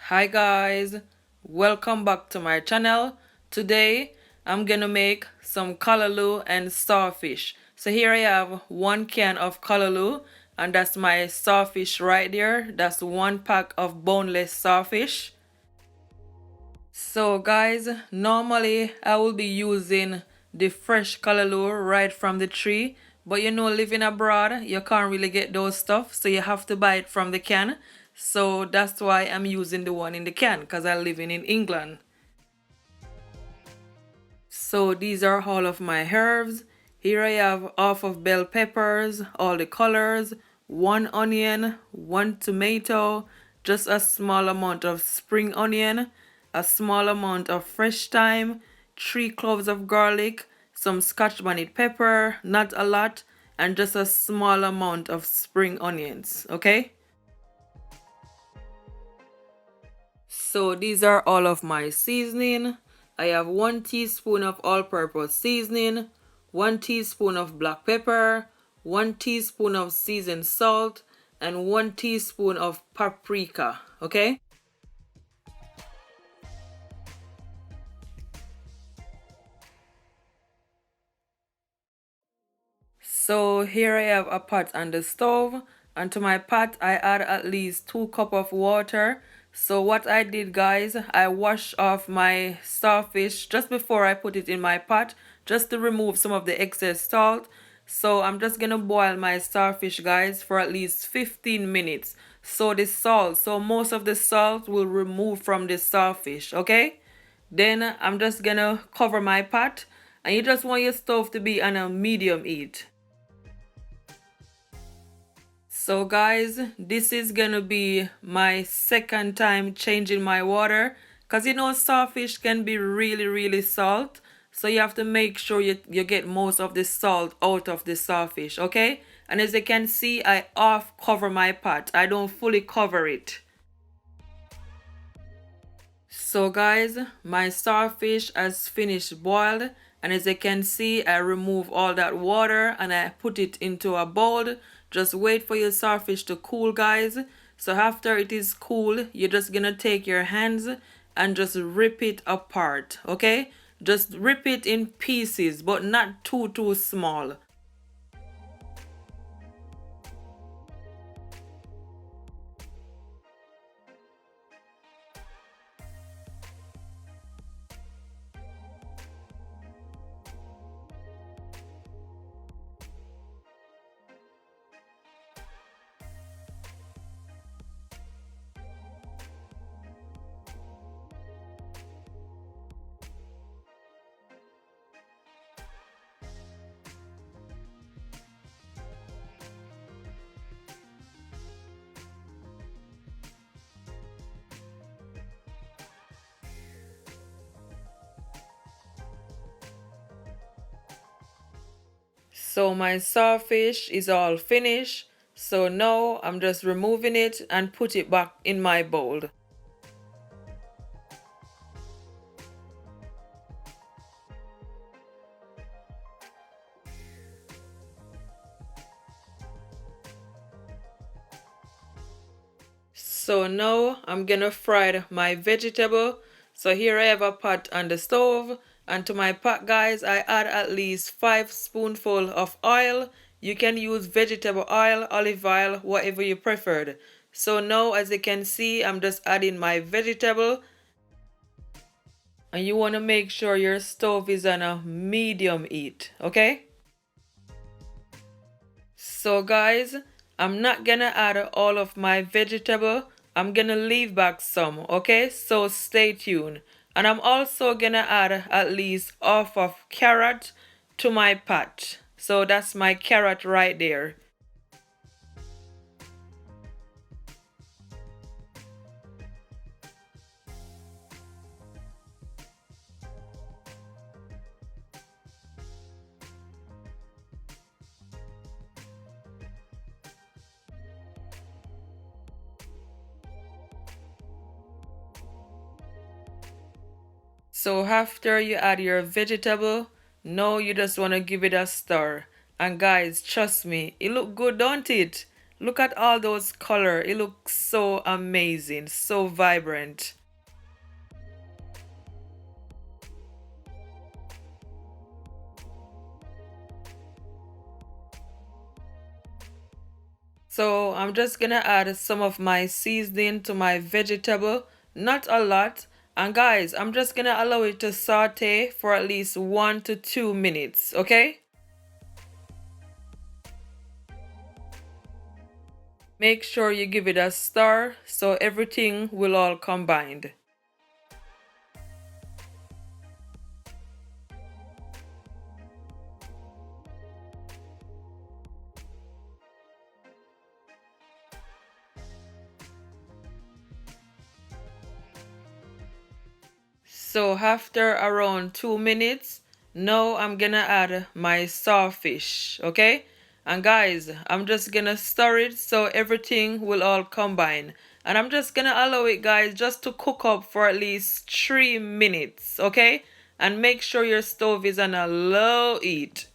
Hi guys, welcome back to my channel. Today I'm gonna make some callaloo and starfish. So here I have 1 can of callaloo, and that's my starfish right there. That's 1 pack of boneless starfish. So guys, normally I will be using the fresh callaloo right from the tree, but living abroad, you can't really get those stuff, so you have to buy it from the can. So that's why I'm using the one in the can, because I'm living in England. So these are all of my herbs. Here I have half of bell peppers, all the colors, 1 onion, 1 tomato, just a small amount of spring onion, a small amount of fresh thyme, 3 cloves of garlic, some scotch bonnet pepper, not a lot, and just a small amount of spring onions, okay? So these are all of my seasoning. I have 1 teaspoon of all-purpose seasoning, 1 teaspoon of black pepper, 1 teaspoon of seasoned salt, and 1 teaspoon of paprika, okay? So here I have a pot on the stove, and to my pot I add at least 2 cups of water. So what I did guys, I washed off my starfish just before I put it in my pot, just to remove some of the excess salt. So I'm just gonna boil my starfish guys for at least 15 minutes. So most of the salt will remove from the starfish, okay? Then I'm just gonna cover my pot, and you just want your stove to be on a medium heat. So guys, this is gonna be my second time changing my water, because starfish can be really salt, so you have to make sure you get most of the salt out of the starfish, okay? And as you can see, I half cover my pot, I don't fully cover it. So guys, my starfish has finished boiled, and as you can see, I remove all that water and I put it into a bowl. Just wait for your starfish to cool guys. So after it is cool, you're just gonna take your hands and just rip it apart, okay? Just rip it in pieces, but not too small. So my starfish is all finished. So now I'm just removing it and put it back in my bowl. So now I'm gonna fry my vegetable. So here I have a pot on the stove, and to my pot guys I add at least 5 spoonful of oil. You can use vegetable oil, olive oil, whatever you preferred. So now as you can see, I'm just adding my vegetable, and you want to make sure your stove is on a medium heat, okay? So guys, I'm not gonna add all of my vegetable. I'm gonna leave back some, okay? So stay tuned. And I'm also gonna add at least half of carrot to my pot. So that's my carrot right there. So after you add your vegetable, now you just want to give it a stir. And guys, trust me, it look good, don't it? Look at all those color. It looks so amazing, so vibrant. So I'm just gonna add some of my seasoning to my vegetable, not a lot. And guys, I'm just gonna allow it to saute for at least 1 to 2 minutes, okay? Make sure you give it a stir so everything will all combine. So after around 2 minutes, now I'm gonna add my sawfish, okay? And guys, I'm just gonna stir it so everything will all combine. And I'm just gonna allow it, guys, just to cook up for at least 3 minutes, okay? And make sure your stove is on a low heat.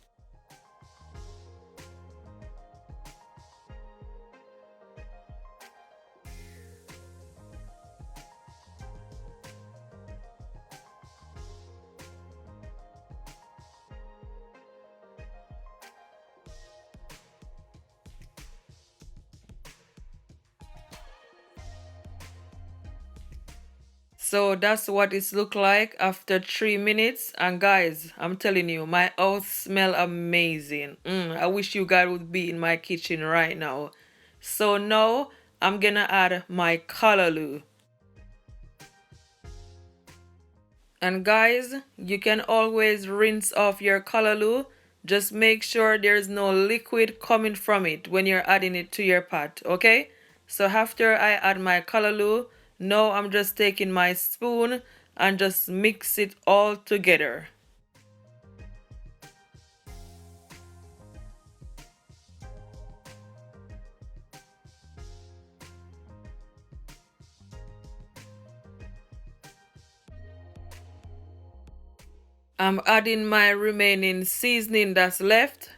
So that's what it's look like after 3 minutes. And guys, I'm telling you, my house smell amazing. I wish you guys would be in my kitchen right now. So now I'm gonna add my callaloo. And guys, you can always rinse off your callaloo. Just make sure there's no liquid coming from it when you're adding it to your pot, okay? So after I add my callaloo, now I'm just taking my spoon and just mix it all together. I'm adding my remaining seasoning that's left.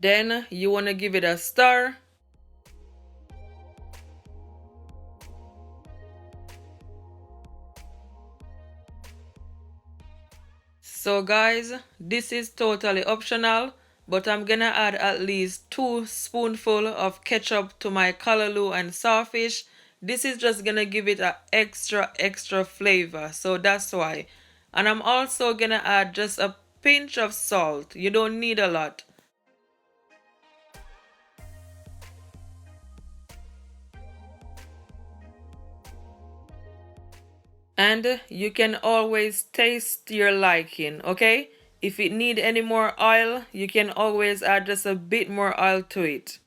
Then you want to give it a stir. So guys, this is totally optional, but I'm gonna add at least 2 spoonful of ketchup to my callaloo and sawfish. This is just gonna give it a extra flavor, so that's why. And I'm also gonna add just a pinch of salt. You don't need a lot. And you can always taste your liking, okay? If it need any more oil, you can always add just a bit more oil to it.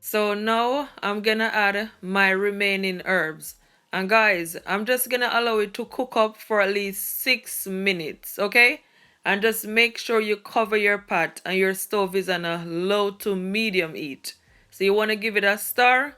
So now I'm gonna add my remaining herbs. And guys, I'm just gonna allow it to cook up for at least 6 minutes, okay? And just make sure you cover your pot and your stove is on a low to medium heat. So you wanna give it a stir.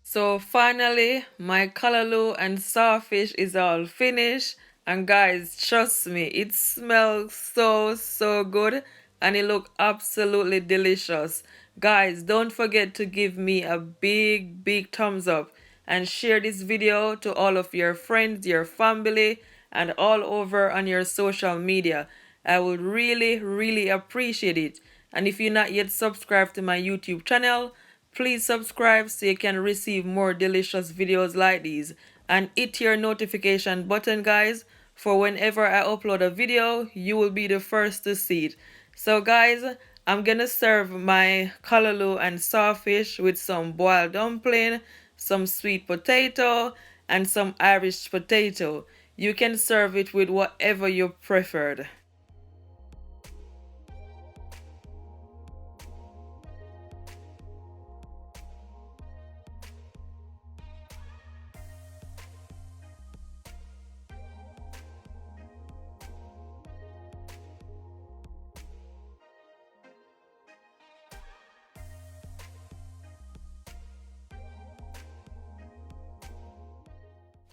So finally, my callaloo and sawfish is all finished. And guys, trust me, it smells so good and it look absolutely delicious. Guys, don't forget to give me a big thumbs up and share this video to all of your friends, your family, and all over on your social media. I would really appreciate it. And if you're not yet subscribed to my YouTube channel, please subscribe so you can receive more delicious videos like these. And hit your notification button, guys, for whenever I upload a video, you will be the first to see it. So guys, I'm gonna serve my callaloo and sawfish with some boiled dumpling, some sweet potato, and some Irish potato. You can serve it with whatever you preferred.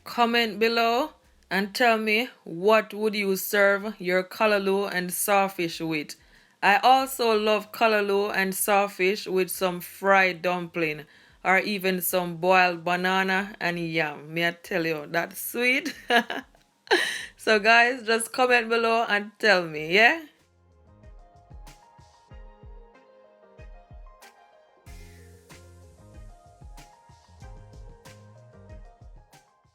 Comment below and tell me what would you serve your callaloo and sawfish with. I also love callaloo and sawfish with some fried dumpling or even some boiled banana and yam. May I tell you, that's sweet. So guys, just comment below and tell me, yeah?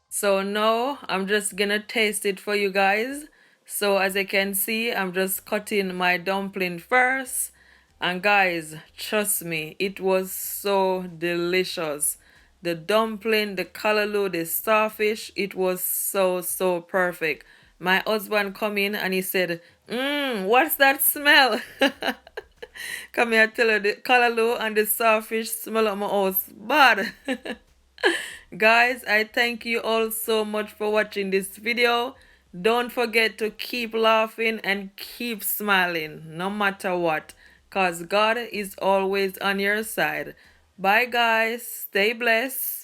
So now I'm just gonna taste it for you guys. So as you can see, I'm just cutting my dumpling first. And guys, trust me, it was so delicious. The dumpling, the callaloo, the starfish, it was so perfect. My husband come in and he said, what's that smell? Come here, tell you the callaloo and the starfish smell of my house bad. Guys, I thank you all so much for watching this video. Don't forget to keep laughing and keep smiling no matter what, cause God is always on your side. Bye guys, stay blessed.